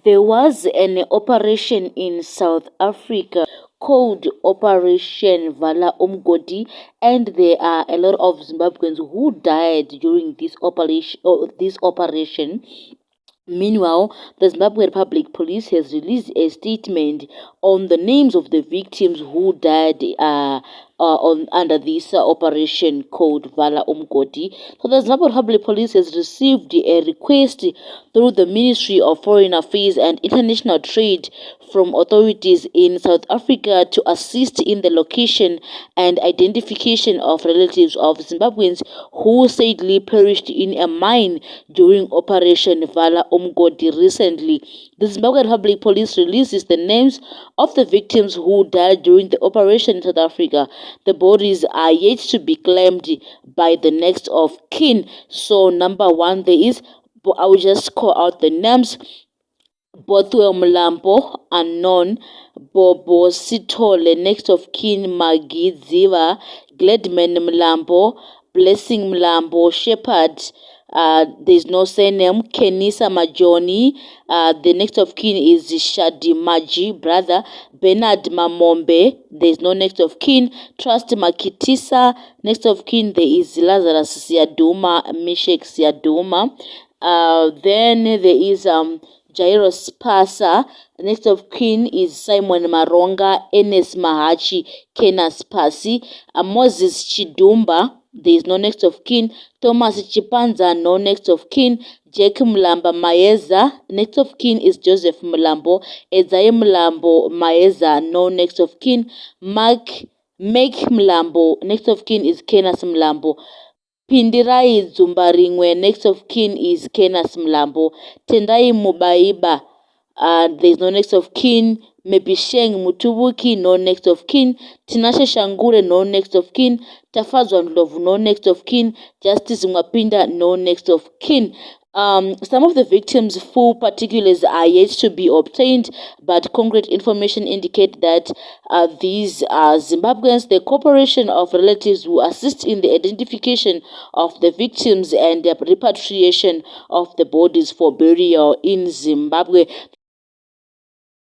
There was an operation in South Africa called Operation Vala Umgodi, and there are a lot of Zimbabweans who died during this operation. Meanwhile, the Zimbabwe Republic Police has released a statement on the names of the victims who died under this operation called Vala Umgodi. So the Zimbabwe Republic Police has received a request through the Ministry of Foreign Affairs and International Trade from authorities in South Africa to assist in the location and identification of relatives of Zimbabweans who sadly perished in a mine during Operation Vala Umgodi recently. The Zimbabwe Republic Police releases the names of the victims who died during the operation in South Africa. The bodies are yet to be claimed by the next of kin. So number one, there is, I will just call out the names: Bothwell Mlambo, unknown; Bobo Sithole, next of kin Magidziva; Gladman Mlambo; Blessing Mlambo; Shepherd, there's no surname; Kenisa Majoni, the next of kin is Shadi Maji, brother; Bernard Mamombe, there's no next of kin; Trust Makitisa, next of kin there is Lazarus Siaduma, Meshek Siaduma. Then there is Jairus Pasa. Next of kin is Simon Maronga, Enes Mahachi, Kenas Pasi; Moses Chidumba, there is no next of kin; Thomas Chipanza, no next of kin; Jack Mlamba Maeza, next of kin is Joseph Mlambo; Ezaye Mlambo Maeza, no next of kin; Make Mlambo, next of kin is Kenas Mlambo; Pindirai Zumbaringwe, next of kin is Kenas Mlambo; Tendai Mubaiba, there's no next of kin; Mebisheng Mutubuki, no next of kin; Tinashe Shangure, no next of kin; Tafazwan Love, no next of kin; Justice Mwapinda, no next of kin. Some of the victims' full particulars are yet to be obtained, but concrete information indicate that these are Zimbabweans. The cooperation of relatives will assist in the identification of the victims and the repatriation of the bodies for burial in Zimbabwe.